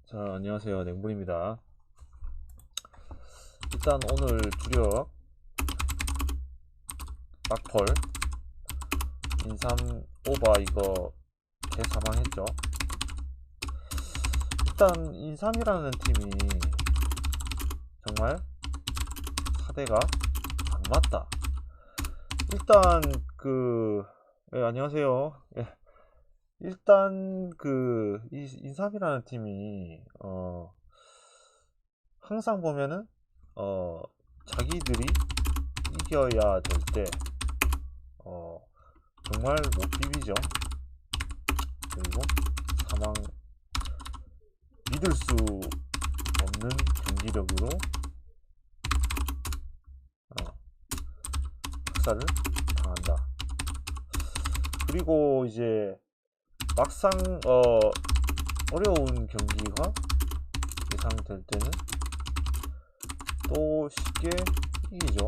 자, 안녕하세요. 냉분입니다. 일단 오늘 주력 막펄 인삼 오바 이거 개사망했죠. 일단 인삼이라는 팀이 정말 사대가 안 맞다. 일단 안녕하세요. 예, 일단 인삼이라는 팀이 항상 보면은 자기들이 이겨야 될 때 정말 못 비비죠. 그리고 사망 믿을 수 없는 경기력으로 학살을 당한다. 그리고 이제 막상 어려운 경기가 예상될 때는 또 쉽게 이기죠.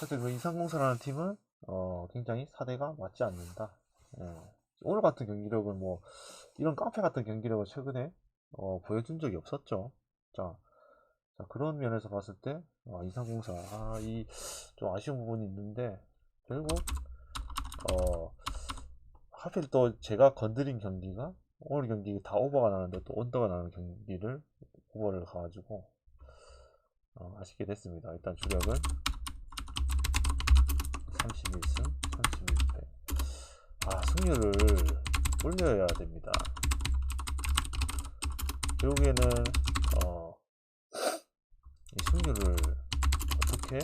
하여튼 그 인삼공사라는 팀은 굉장히 사대가 맞지 않는다. 예. 오늘 같은 경기력은 뭐 이런 깡패 같은 경기력을 최근에 보여준 적이 없었죠. 자, 그런 면에서 봤을 때 인삼공사 이 좀 아쉬운 부분이 있는데 결국 하필 또 제가 건드린 경기가 오늘 경기 다 오버가 나는데 또 언더가 나는 경기를 오버를 가가지고 아쉽게 됐습니다. 일단 주력은 31승 31패. 승률을 올려야 됩니다. 결국에는 이 승률을 어떻게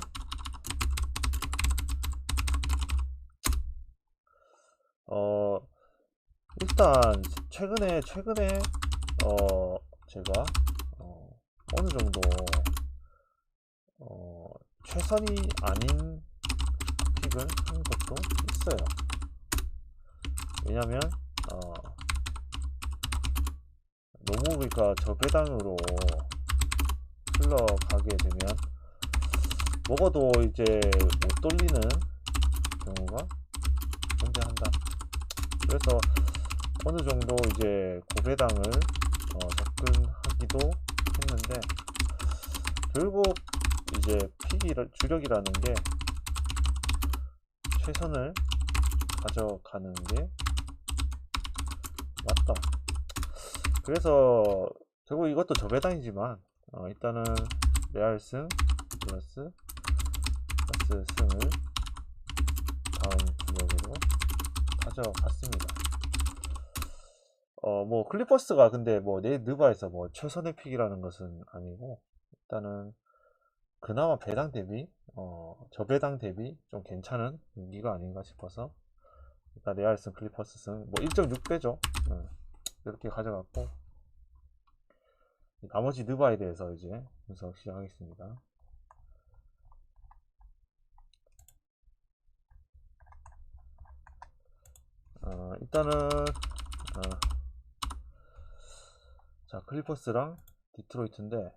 일단 최근에 제가 어느 정도 최선이 아닌 픽을 한 것도 있어요. 왜냐면 너무 그러니까 저배당으로 흘러가게 되면 먹어도 이제 못 돌리는 경우가 존재한다. 그래서 어느 정도 이제 고배당을 접근하기도 했는데 결국 이제 주력이라는 게 최선을 가져가는 게 맞다. 그래서 결국 이것도 저배당이지만 일단은 레알승 플러스 승을 다음 주력으로 가져갔습니다. 뭐 클리퍼스가 근데 뭐 내 느바에서 뭐 최선의 픽이라는 것은 아니고 일단은 그나마 배당 대비 저배당 대비 좀 괜찮은 경기가 아닌가 싶어서 일단 레알슨 클리퍼스승 뭐 1.6배죠. 이렇게 가져갔고 나머지 느바에 대해서 이제 분석 시작하겠습니다. 일단은 자 클리퍼스랑 디트로이트인데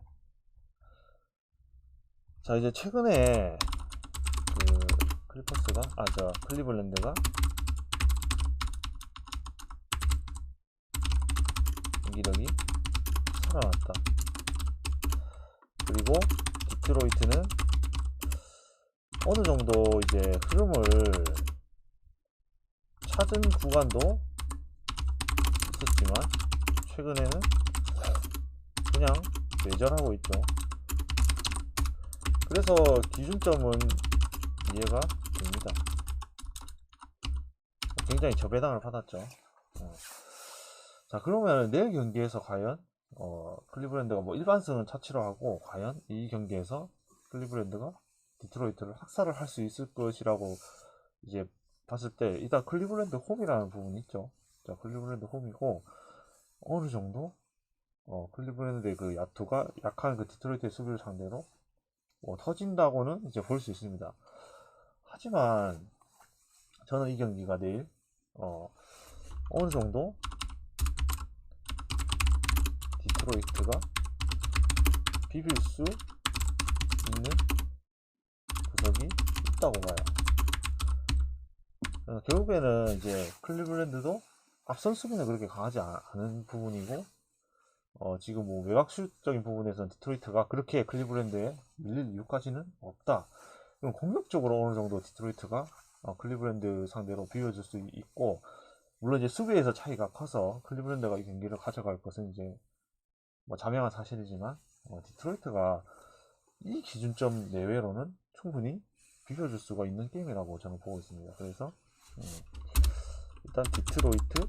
자 이제 최근에 클리퍼스가 클리블랜드가 경기력이 살아났다. 그리고 디트로이트는 어느 정도 이제 흐름을 찾은 구간도 있었지만 최근에는 그냥 뇌절하고 있죠. 그래서 기준점은 이해가 됩니다. 굉장히 저배당을 받았죠. 자 그러면 내일 경기에서 과연 클리블랜드가 뭐 일반승은 차치로 하고 과연 이 경기에서 클리블랜드가 디트로이트를 학살을 할 수 있을 것이라고 이제 봤을 때 일단 클리블랜드 홈이라는 부분이 있죠. 자 클리블랜드 홈이고 어느 정도 클리블랜드의 그 야투가 약한 그 디트로이트의 수비를 상대로 터진다고는 이제 볼 수 있습니다. 하지만 저는 이 경기가 내일 어느 정도 디트로이트가 비빌 수 있는 구석이 있다고 봐요. 결국에는 이제 클리블랜드도 앞선 수비는 그렇게 강하지 않은 부분이고 지금 뭐 외곽슛적인 부분에서는 디트로이트가 그렇게 클리브랜드에 밀릴 이유까지는 없다. 그럼 공격적으로 어느 정도 디트로이트가 클리브랜드 상대로 비벼줄 수 있고, 물론 이제 수비에서 차이가 커서 클리브랜드가 이 경기를 가져갈 것은 이제 뭐 자명한 사실이지만, 디트로이트가 이 기준점 내외로는 충분히 비벼줄 수가 있는 게임이라고 저는 보고 있습니다. 그래서 일단 디트로이트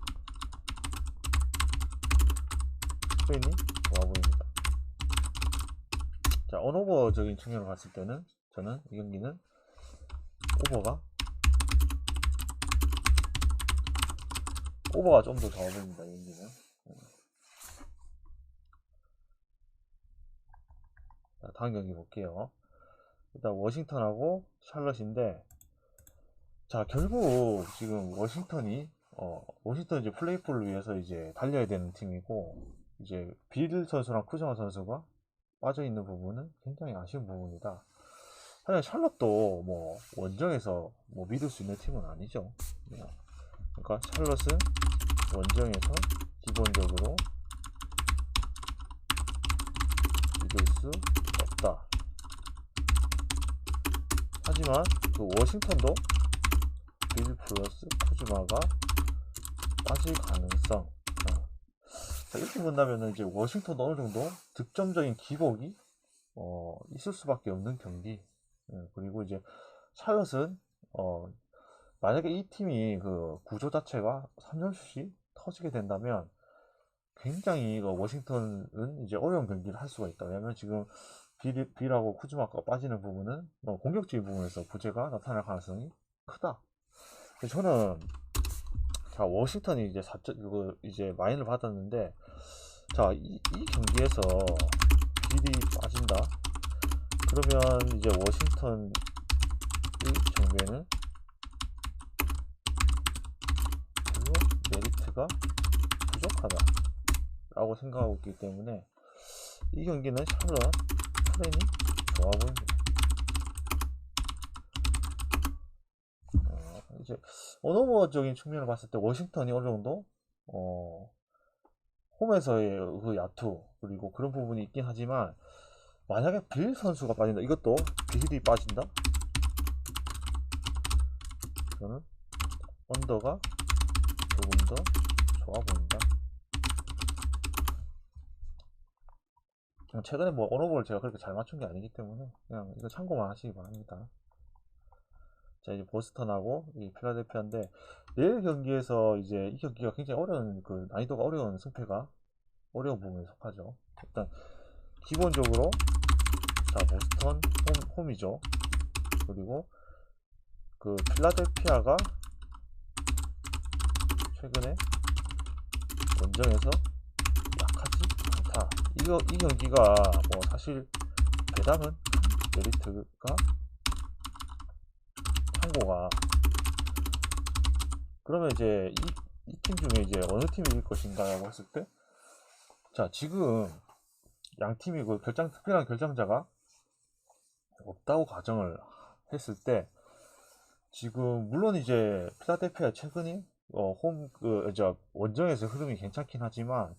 스페인이 좋아 보입니다. 자, 언오버적인 측면을 봤을 때는 저는 이 경기는 오버가 좀 더 좋아 보입니다. 이 경기는. 자, 다음 경기 볼게요. 일단 워싱턴하고 샬럿인데, 자, 결국 지금 워싱턴이 이제 플레이오프를 위해서 이제 달려야 되는 팀이고, 이제 빌 선수랑 쿠즈마 선수가 빠져 있는 부분은 굉장히 아쉬운 부분이다. 하지만 샬럿도 뭐 원정에서 뭐 믿을 수 있는 팀은 아니죠. 그러니까 샬럿은 원정에서 기본적으로 믿을 수 없다. 하지만 그 워싱턴도 빌 플러스 쿠즈마가 빠질 가능성. 자, 이렇게 본다면 이제 워싱턴도 어느 정도 득점적인 기복이 있을 수밖에 없는 경기. 그리고 이제 샬럿은 만약에 이 팀이 그 구조 자체가 3점슛이 터지게 된다면 굉장히 워싱턴은 이제 어려운 경기를 할 수가 있다. 왜냐면 지금 빌하고 쿠즈마가 빠지는 부분은 공격적인 부분에서 부재가 나타날 가능성이 크다. 저는 자, 워싱턴이 이제 4점 이제 마인을 받았는데, 자, 이 경기에서 빌이 빠진다. 그러면 이제 워싱턴 이 경기에는 별로 메리트가 부족하다 라고 생각하고 있기 때문에 이 경기는 샬럿 플랜이 좋아 보입니다. 이제 언어적인 측면을 봤을 때 워싱턴이 어느 정도 홈에서의 그 야투 그리고 그런 부분이 있긴 하지만, 만약에 빌 선수가 빠진다, 이것도 빌이 빠진다, 저는 언더가 조금 더 좋아 보인다. 최근에 뭐 언어볼을 제가 그렇게 잘 맞춘 게 아니기 때문에 그냥 이거 참고만 하시기 바랍니다. 자, 이제 보스턴하고 이 필라델피아인데, 내일 경기에서 이제 이 경기가 굉장히 어려운, 그 난이도가 어려운 승패가 어려운 부분에 속하죠. 일단 기본적으로 자, 보스턴 홈이죠. 그리고 그 필라델피아가 최근에 원정에서 약하지 않다. 이 경기가 뭐 사실 배당은 메리트가 참고가. 그러면 이제 이 팀 중에 이제 어느 팀이 이길 것인가라고 했을 때, 자, 지금 양 팀이 그 특별한 결정자가 없다고 가정을 했을 때, 지금 물론 이제 필라델피아 최근에 원정에서 흐름이 괜찮긴 하지만,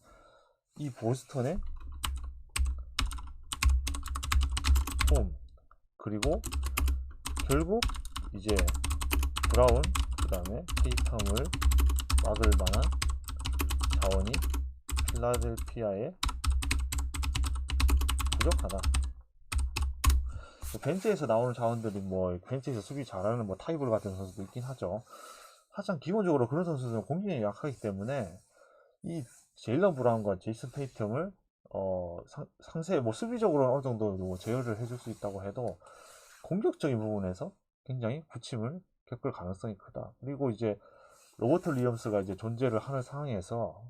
이 보스턴의 홈 그리고 결국 이제 브라운 그 다음에 테이텀을 막을 만한 자원이 필라델피아에 부족하다. 벤치에서 나오는 자원들이 뭐 벤치에서 수비 잘하는 뭐 타이블 같은 선수도 있긴 하죠. 하지만 기본적으로 그런 선수들은 공격력이 약하기 때문에 이 제일런 브라운과 제이슨 테이텀을 상세 뭐 수비적으로는 어느 정도 뭐 제어를 해줄 수 있다고 해도 공격적인 부분에서 굉장히 부침을 겪을 가능성이 크다. 그리고 이제 로버트 리엄스가 이제 존재를 하는 상황에서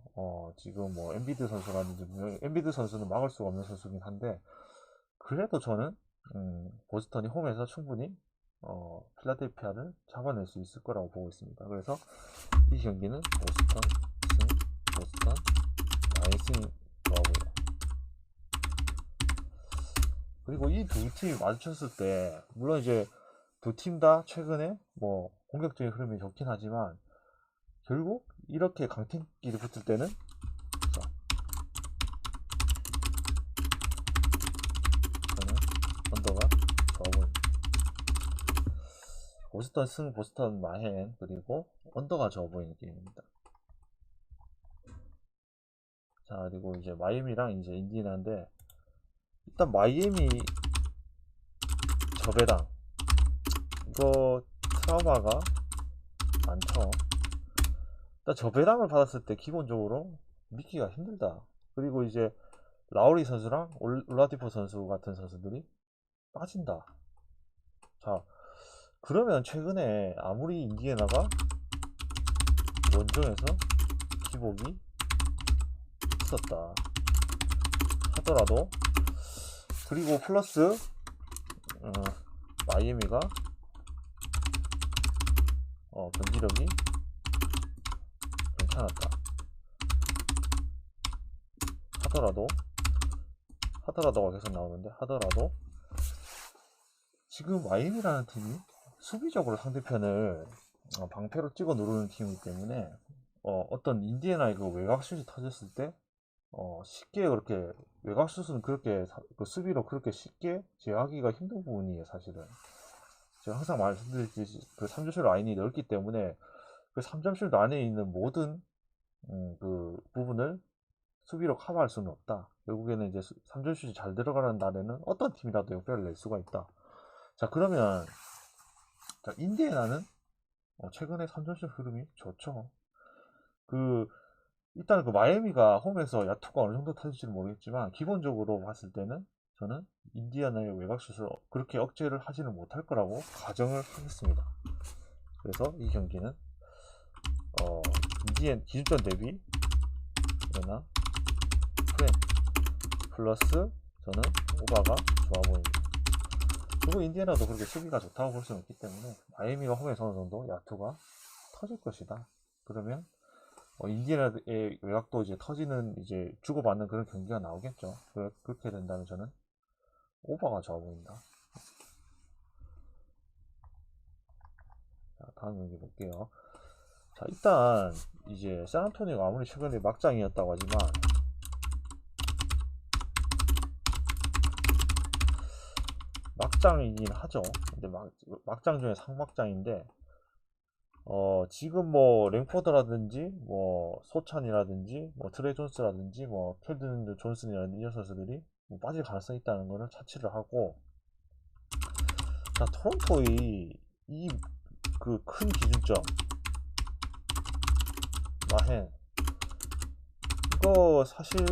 지금 뭐 엔비드 선수라든지, 엔비드 선수는 막을 수가 없는 선수긴 한데, 그래도 저는 보스턴이 홈에서 충분히 필라델피아를 잡아낼 수 있을 거라고 보고 있습니다. 그래서 이 경기는 보스턴 나이싱 좋아보여요. 그리고 이 두 팀이 마주쳤을 때, 물론 이제 두 팀 다 최근에 뭐 공격적인 흐름이 좋긴 하지만, 결국 이렇게 강팀끼리 붙을 때는 보스턴 승, 보스턴 마헨, 그리고 언더가 좋아 보이는 게임입니다. 자, 그리고 이제 마이애미랑 이제 인디애나인데, 일단 마이애미 저배당 이거 트라우마가 많죠. 일단 저배당을 받았을 때 기본적으로 믿기가 힘들다. 그리고 이제 라우리 선수랑 올라디포 선수 같은 선수들이 빠진다. 자, 그러면 최근에 아무리 인디애나가 원정에서 기복이 있었다 하더라도, 그리고 플러스 마이애미가 경기력이 괜찮았다 하더라도가 계속 나오는데, 하더라도 지금 마이애미라는 팀이 수비적으로 상대편을 방패로 찍어 누르는 팀이기 때문에 어떤 인디애나의 그 외곽슛이 터졌을 때 쉽게 그렇게 외곽슛은 그렇게 그 수비로 그렇게 쉽게 제어하기가 힘든 부분이에요. 사실은 제가 항상 말씀드렸듯이 그 3점슛 라인이 넓기 때문에 그 3점슛 안에 있는 모든 그 부분을 수비로 커버할 수는 없다. 결국에는 이제 3점슛이 잘 들어가는 날에는 어떤 팀이라도 역배를 낼 수가 있다. 자, 그러면 자, 인디애나는 최근에 3점슛 흐름이 좋죠. 일단 그 마이애미가 홈에서 야투가 어느 정도 터질지는 모르겠지만, 기본적으로 봤을 때는 저는 인디애나의 외곽슛을 그렇게 억제를 하지는 못할 거라고 가정을 하겠습니다. 그래서 이 경기는 기준점 대비 인디애나 프렌 플러스 저는 오바가 좋아 보입니다. 그리고 인디애나도 그렇게 수비가 좋다고 볼 수는 없기 때문에 마이애미가 홈에서 어느 정도 야투가 터질 것이다. 그러면 인디애나의 외곽도 이제 터지는, 이제 주고받는 그런 경기가 나오겠죠. 그렇게 된다면 저는 오버가 좋아 보인다. 자, 다음 경기 볼게요. 자, 일단 이제 샌안토니오가 아무리 최근에 막장이었다고 하지만 막장이긴 하죠. 근데 막장 중에 상막장인데, 지금 뭐 랭포드라든지 뭐 소찬이라든지 뭐 트레이 존스라든지 뭐 켈든 존슨이라든지 이런 선수들이 뭐 빠질 가능성이 있다는 것을 차치를 하고, 자, 토론토의 이 그 큰 기준점 마헨, 이거 사실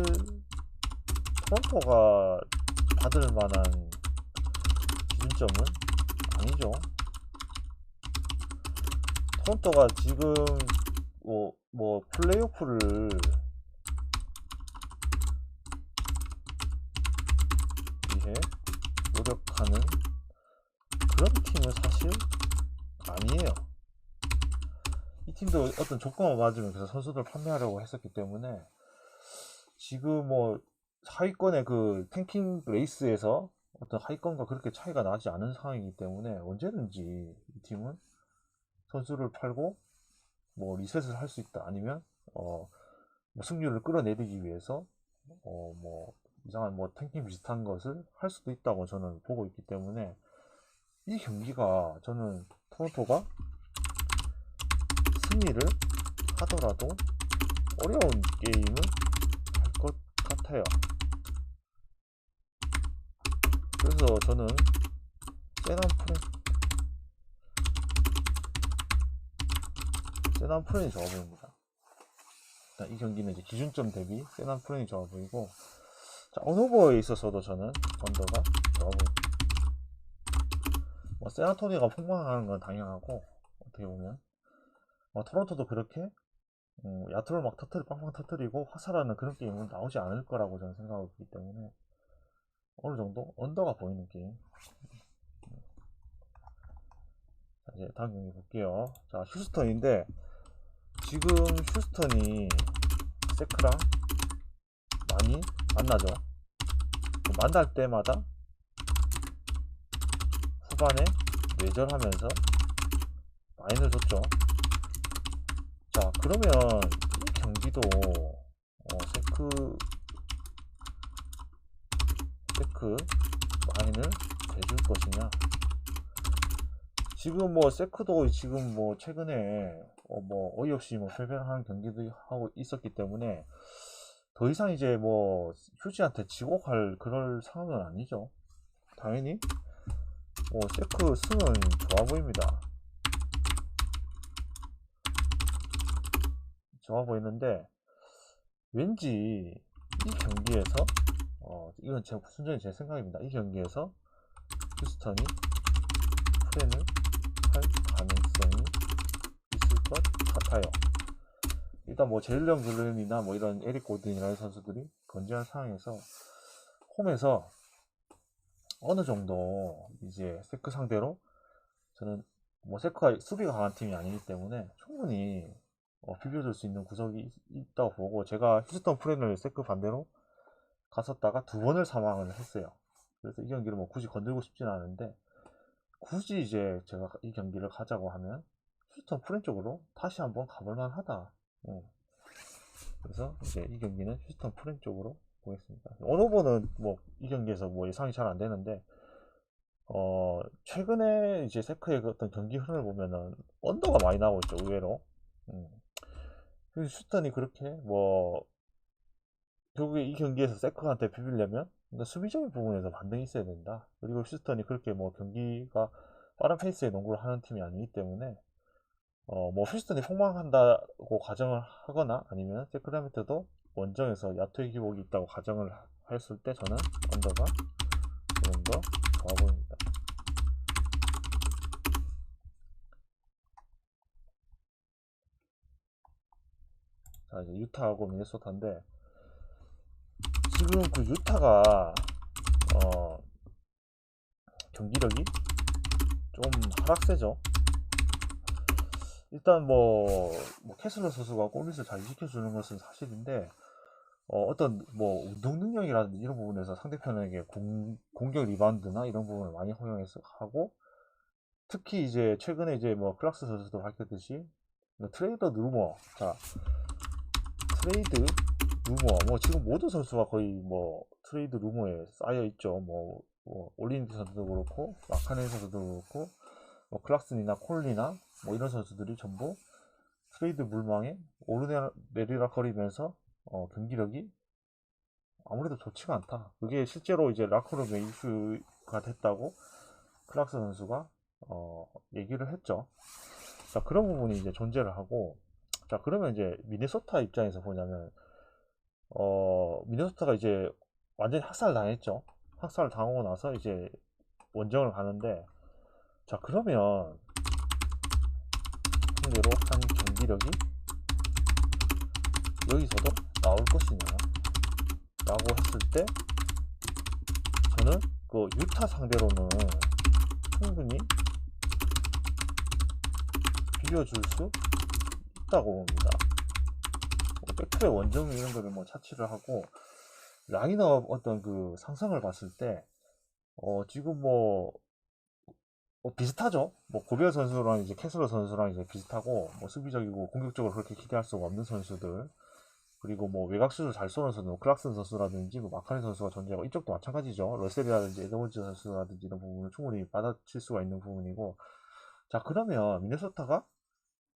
토론토가 받을 만한 기준점은 아니죠. 토론토가 지금 뭐 플레이오프를 위해 노력하는 그런 팀은 사실 아니에요. 이 팀도 어떤 조건을 맞으면 그래서 선수들 판매하려고 했었기 때문에, 지금 뭐 하위권의 그 탱킹 레이스에서 어떤 하위권과 그렇게 차이가 나지 않은 상황이기 때문에 언제든지 이 팀은 선수를 팔고 뭐 리셋을 할 수 있다. 아니면 뭐 승률을 끌어내리기 위해서 뭐 이상한 뭐 탱킹 비슷한 것을 할 수도 있다고 저는 보고 있기 때문에, 이 경기가 저는 토론토가 승리를 하더라도 어려운 게임을 할 것 같아요. 그래서 저는 샌안프렌이 좋아 보입니다. 이 경기는 이제 기준점 대비 샌안프렌이 좋아 보이고, 자, 언오버에 있어서도 저는 언더가 좋아 보입니다. 뭐 샌안토니오가 폭망하는 건 당연하고, 어떻게 보면 토론토도 그렇게 야투를 막 빵빵 터뜨리고 화살하는 그런 게임은 나오지 않을 거라고 저는 생각하고 있기 때문에 어느 정도 언더가 보이는 게임. 자, 이제 다음 경기 볼게요. 자, 휴스턴인데, 지금 휴스턴이 세크랑 많이 만나죠. 만날 때마다 후반에 뇌절하면서 라인을 줬죠. 자, 그러면 이 경기도 세크 라인을 대줄 것이냐. 지금 뭐 세크도 지금 뭐 최근에 뭐 어이없이 뭐 패배를 하는 경기도 하고 있었기 때문에 더 이상 이제 뭐 휴지한테 지고 갈 그럴 상황은 아니죠. 당연히 뭐 세크 승은 좋아 보입니다. 좋아 보이는데 왠지 이 경기에서 이건 순전히 제 생각입니다. 이 경기에서 휴스턴이 프렌을 할 가능성이 있을 것 같아요. 일단 뭐 제일런 그른이나 뭐 이런 에릭 고든이라는 선수들이 건재한 상황에서 홈에서 어느 정도 이제 세크 상대로 저는 뭐 세크가 수비가 강한 팀이 아니기 때문에 충분히 비벼줄 수 있는 구석이 있다고 보고, 제가 휴스턴 프렌을 세크 반대로 갔었다가 두 번을 사망을 했어요. 그래서 이 경기를 뭐 굳이 건들고 싶지는 않은데, 굳이 이제 제가 이 경기를 가자고 하면 휴스턴 프렌 쪽으로 다시 한번 가볼만 하다. 그래서 이제 이 경기는 휴스턴 프렌 쪽으로 보겠습니다. 어느 후보는 뭐 이 경기에서 뭐 예상이 잘 안 되는데, 최근에 이제 세크의 어떤 경기 흐름을 보면은 언더가 많이 나오고 있죠, 의외로. 그래서 휴스턴이 그렇게 뭐 결국에 이 경기에서 세크한테 비비려면 수비적인 부분에서 반등이 있어야 된다. 그리고 휴스턴이 그렇게 뭐 경기가 빠른 페이스의 농구를 하는 팀이 아니기 때문에 뭐 휴스턴이 폭망한다고 가정을 하거나 아니면 세크라멘트도 원정에서 야투의 기복이 있다고 가정을 했을 때 저는 언더가 조금 더 좋아 보입니다. 자, 이제 유타하고 미네소타인데, 지금 그 유타가 경기력이 좀 하락세죠. 일단 뭐 캐슬러 선수가 골밑을 잘 지켜주는 것은 사실인데, 어떤 뭐 운동 능력이라든지 이런 부분에서 상대편에게 공격 리바운드나 이런 부분을 많이 허용해서 하고, 특히 이제 최근에 이제 뭐 클락스 선수도 밝혔듯이 트레이드 루머, 자 트레이드 루머, 뭐 지금 모든 선수가 거의 뭐 트레이드 루머에 쌓여 있죠. 뭐 올리니티 선수도 그렇고 마카네 선수도 그렇고 뭐 클락슨이나 콜리나 뭐 이런 선수들이 전부 트레이드 물망에 오르내리락 거리면서 경기력이 아무래도 좋지가 않다. 그게 실제로 이제 라커룸에 이슈가 됐다고 클락슨 선수가 얘기를 했죠. 자, 그런 부분이 이제 존재를 하고, 자, 그러면 이제 미네소타 입장에서 보냐면 미네소타가 이제 완전히 학살 당했죠. 학살을 당하고 나서 이제 원정을 가는데, 자, 그러면 상대로 한 경기력이 여기서도 나올 것이냐 라고 했을 때, 저는 그 유타 상대로는 충분히 비벼줄 수 있다고 봅니다. 백투의 원정 이런 거를 뭐 차치를 하고, 라인업 어떤 그 상승을 봤을 때 지금 뭐 비슷하죠. 뭐 고베어 선수랑 이제 캐슬러 선수랑 이제 비슷하고, 뭐 수비적이고 공격적으로 그렇게 기대할 수가 없는 선수들, 그리고 뭐 외곽슛을 잘 쏘는 선수, 뭐 클락슨 선수라든지 뭐 마카네 선수가 존재하고, 이쪽도 마찬가지죠. 러셀이라든지 에드워즈 선수라든지 이런 부분을 충분히 받아칠 수가 있는 부분이고, 자, 그러면 미네소타가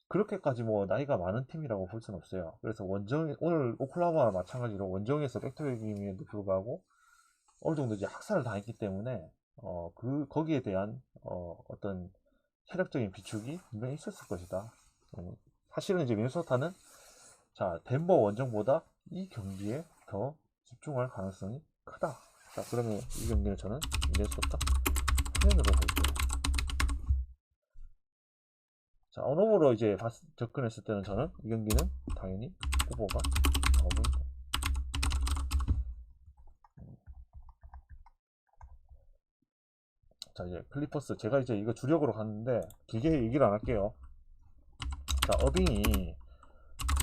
그렇게까지 뭐 나이가 많은 팀이라고 볼 수는 없어요. 그래서 오늘 오클라호마와 마찬가지로 원정에서 백투백임에도 불구하고 어느 정도 이제 학살을 당했기 때문에 거기에 대한 어떤 체력적인 비축이 분명히 있었을 것이다. 사실은 이제 미네소타는 자, 덴버 원정보다 이 경기에 더 집중할 가능성이 크다. 자, 그러면 이 경기는 저는 미네소타 프렌으로 볼게요. 자, 언어보로 이제 접근했을 때는 저는 이 경기는 당연히 후보가 나옵니다. 자, 이제 클리퍼스, 제가 이제 이거 주력으로 갔는데 길게 얘기를 안 할게요. 자, 어빙이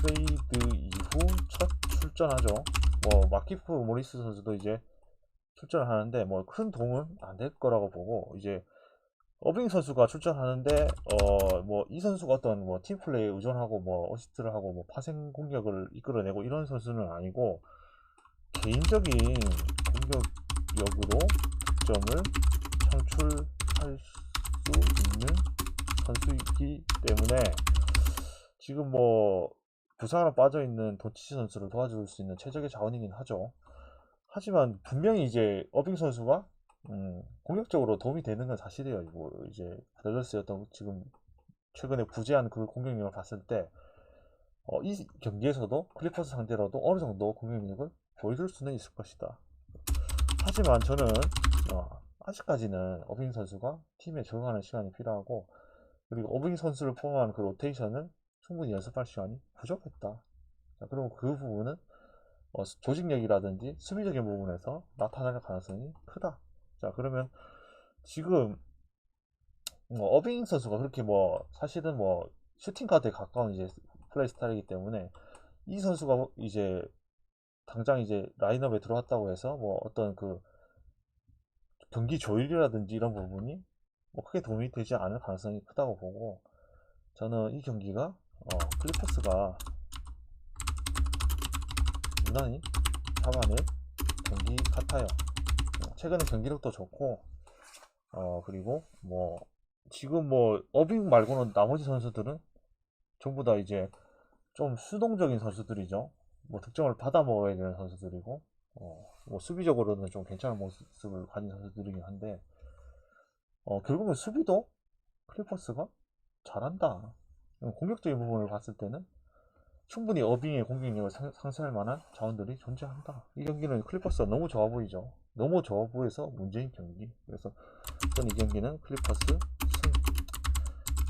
트레이드 이후 첫 출전하죠. 뭐 마키프 모리스 선수도 이제 출전을 하는데 뭐 큰 도움은 안 될 거라고 보고, 이제 어빙 선수가 출전하는데 뭐 이 선수가 어떤 뭐 팀플레이에 의존하고 뭐 어시스트를 하고 뭐 파생 공격을 이끌어내고 이런 선수는 아니고, 개인적인 공격력으로 득점을 창출할 수 있는 선수이기 때문에 지금 뭐 부상으로 빠져있는 돈치치 선수를 도와줄 수 있는 최적의 자원이긴 하죠. 하지만 분명히 이제 어빙 선수가 공격적으로 도움이 되는 건 사실이에요. 뭐 이제 댈러스의 어떤 지금 최근에 부재한 그 공격력을 봤을 때 이 경기에서도 클리퍼스 상대로도 어느 정도 공격력을 보여줄 수는 있을 것이다. 하지만 저는 아직까지는 어빙 선수가 팀에 적응하는 시간이 필요하고, 그리고 어빙 선수를 포함한 그 로테이션을 충분히 연습할 시간이 부족했다. 자, 그럼 그 부분은 조직력이라든지 수비적인 부분에서 나타날 가능성이 크다. 자, 그러면 지금 어빙 선수가 그렇게 사실은 슈팅 가드에 가까운 이제 플레이 스타일이기 때문에 이 선수가 이제 당장 이제 라인업에 들어왔다고 해서 어떤 그 경기 조율이라든지 이런 부분이 크게 도움이 되지 않을 가능성이 크다고 보고, 저는 이 경기가 클리퍼스가 무난히 잡아낼 경기 같아요. 최근에 경기력도 좋고, 그리고 지금 어빙 말고는 나머지 선수들은 전부 다 이제 좀 수동적인 선수들이죠. 득점을 받아 먹어야 되는 선수들이고, 수비적으로는 좀 괜찮은 모습을 가진 선수들이긴 한데, 결국은 수비도 클리퍼스가 잘한다. 공격적인 부분을 봤을 때는 충분히 어빙의 공격력을 상쇄할 만한 자원들이 존재한다. 이 경기는 클리퍼스가 너무 좋아 보이죠. 너무 좋아 보여서 문제인 경기. 그래서 저는 이 경기는 클리퍼스 승,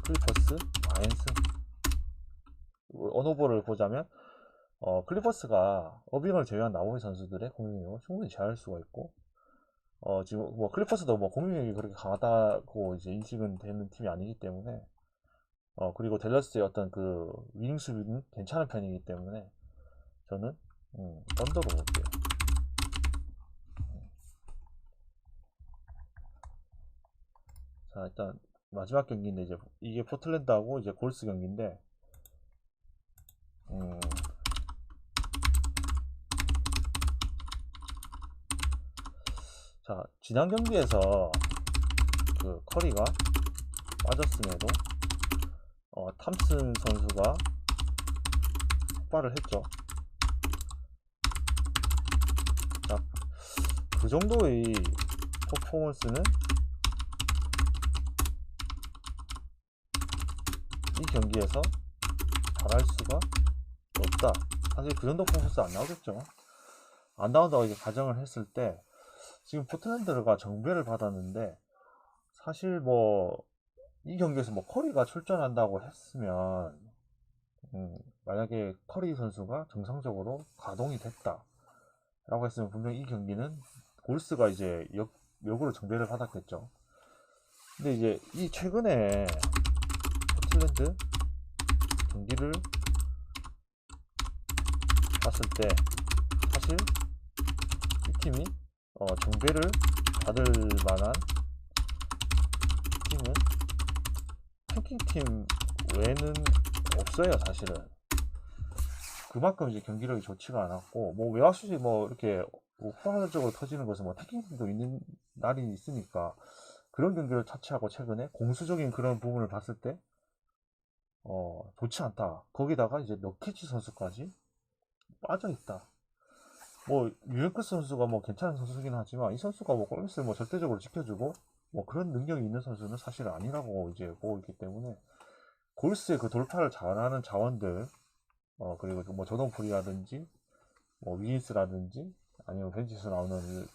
클리퍼스 과연승. 언어보를 보자면 클리퍼스가 어빙을 제외한 나머지 선수들의 공격력을 충분히 제어할 수가 있고, 지금 클리퍼스도 공격력이 그렇게 강하다고 이제 인식은 되는 팀이 아니기 때문에, 그리고 댈러스의 어떤 그 위닝 수비는 괜찮은 편이기 때문에 저는 언더로 볼게요. 자, 일단 마지막 경기인데 이제 이게 포틀랜드하고 이제 골스 경기인데, 자, 지난 경기에서 그 커리가 빠졌음에도 탐슨 선수가 폭발을 했죠. 자, 그 정도의 퍼포먼스는 이 경기에서 바랄 수가 없다. 사실 그 정도 퍼포먼스 안 나오겠죠. 안 나온다고 이제 가정을 했을 때, 지금 포틀랜드가 정배를 받았는데, 사실 이 경기에서 커리가 출전한다고 했으면, 만약에 커리 선수가 정상적으로 가동이 됐다 라고 했으면 분명히 이 경기는 골스가 이제 역으로 정배를 받았겠죠. 근데 이제 이 최근에 포틀랜드 경기를 봤을 때 사실 이 팀이 정배를 받을 만한 팀은 탱킹팀 외에는 없어요. 사실은 그만큼 이제 경기력이 좋지가 않았고, 외곽슛이 이렇게 폭발적으로 터지는 것은 탱킹팀도 있는 날이 있으니까 그런 경기를 차치하고 최근에 공수적인 그런 부분을 봤을 때 좋지 않다. 거기다가 이제 너키치 선수까지 빠져있다. 유엔크스 선수가 괜찮은 선수긴 하지만 이 선수가 골밑을 절대적으로 지켜주고 그런 능력이 있는 선수는 사실 아니라고 이제 보고 있기 때문에, 골스의 그 돌파를 잘하는 자원들, 그리고 조던풀이라든지 위인스라든지 아니면 벤치에서 나오는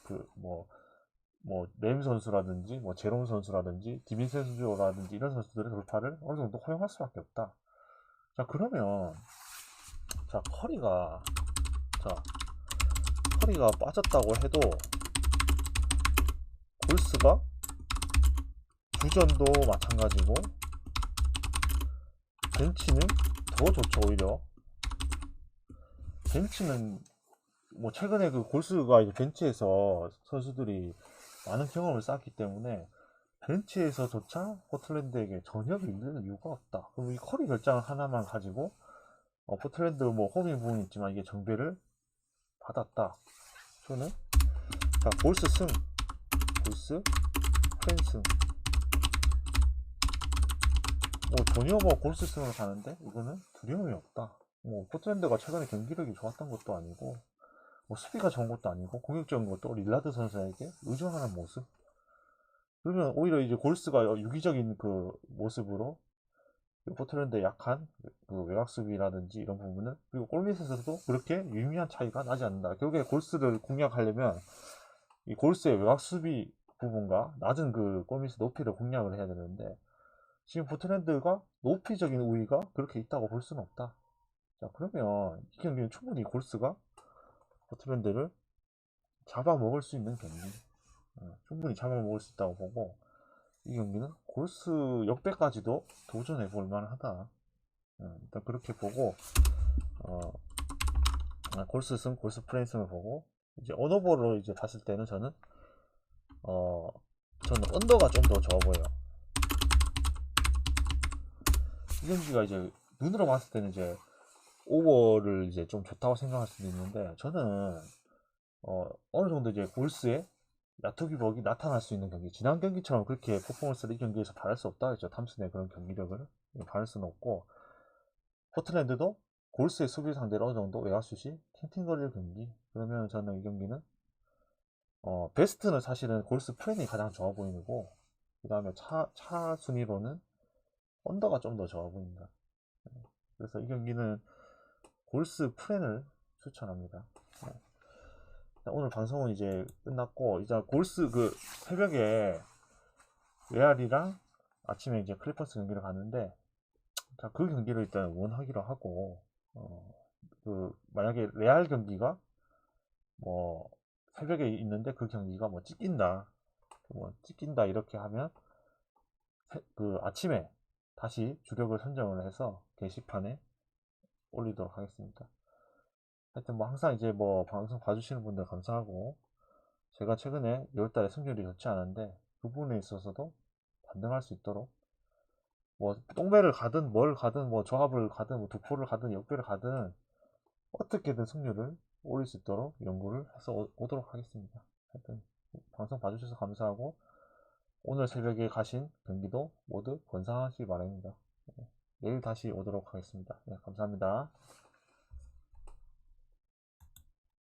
램 선수라든지 제롬 선수라든지 디빈센조라든지 이런 선수들의 돌파를 어느 정도 허용할 수밖에 없다. 자, 그러면 커리가 빠졌다고 해도 골스가 주전도 마찬가지고 벤치는 더 좋죠. 오히려 벤치는 최근에 그 골스가 이제 벤치에서 선수들이 많은 경험을 쌓았기 때문에 벤치에서조차 포틀랜드에게 전혀 밀리는 이유가 없다. 그럼 이 커리 결장 하나만 가지고 포틀랜드 홈인 부분이 있지만 이게 정배를 받았다. 저는 골스 승, 골스 팬승. 뭐 전혀 뭐 골스승을 가는데 이거는 두려움이 없다. 뭐 포트랜드가 최근에 경기력이 좋았던 것도 아니고 뭐 수비가 좋은 것도 아니고 공격적인 것도 릴라드 선수에게 의존하는 모습. 그러면 오히려 이제 골스가 유기적인 그 모습으로 포트랜드의 약한 그 외곽 수비라든지 이런 부분을 그리고 골밑에서도 그렇게 유의미한 차이가 나지 않는다. 결국에 골스를 공략하려면 이 골스의 외곽 수비 부분과 낮은 그 골밑의 높이를 공략을 해야 되는데 지금 포트랜드가 높이적인 우위가 그렇게 있다고 볼 수는 없다. 자, 그러면 이 경기는 충분히 골스가 포트랜드를 잡아먹을 수 있는 경기. 충분히 잡아먹을 수 있다고 보고 이 경기는 골스 역배까지도 도전해 볼 만하다. 일단 그렇게 보고 어, 골스승, 골스 프레임승을 보고 이제 언어버로 이제 봤을 때는 어, 저는 언더가 좀 더 좋아 보여요. 이 경기가 이제 눈으로 봤을 때는 이제 오버를 이제 좀 좋다고 생각할 수도 있는데 저는 어느 정도 이제 골스의 야투기복이 나타날 수 있는 경기 지난 경기처럼 그렇게 퍼포먼스를 이 경기에서 바랄 수 없다 했죠. 탐슨의 그런 경기력을 바랄 수는 없고 포틀랜드도 골스의 수비 상대로 어느 정도 외곽슛이 팅팅거릴 경기 그러면 저는 이 경기는 베스트는 사실은 골스 프렌이 가장 좋아 보이고 그 다음에 차 순위로는 언더가 좀 더 좋아 보인다. 그래서 이 경기는 골스 프렌을 추천합니다. 오늘 방송은 이제 끝났고 이제 골스 그 새벽에 레알이랑 아침에 이제 클리퍼스 경기를 가는데 자, 그 경기를 일단 응원하기로 하고 그 만약에 레알 경기가 뭐 새벽에 있는데 그 경기가 뭐 찍힌다 이렇게 하면 그 아침에 다시 주력을 선정을 해서 게시판에 올리도록 하겠습니다. 하여튼 뭐 항상 이제 뭐 방송 봐주시는 분들 감사하고 제가 최근에 6월달에 승률이 좋지 않은데 그 부분에 있어서도 반등할 수 있도록 뭐 똥배를 가든 뭘 가든 뭐 조합을 가든 뭐 두포를 가든 역배를 가든 어떻게든 승률을 올릴 수 있도록 연구를 해서 오도록 하겠습니다. 하여튼 방송 봐주셔서 감사하고 오늘 새벽에 가신 경기도 모두 건강하시기 바랍니다. 내일 다시 오도록 하겠습니다. 네, 감사합니다.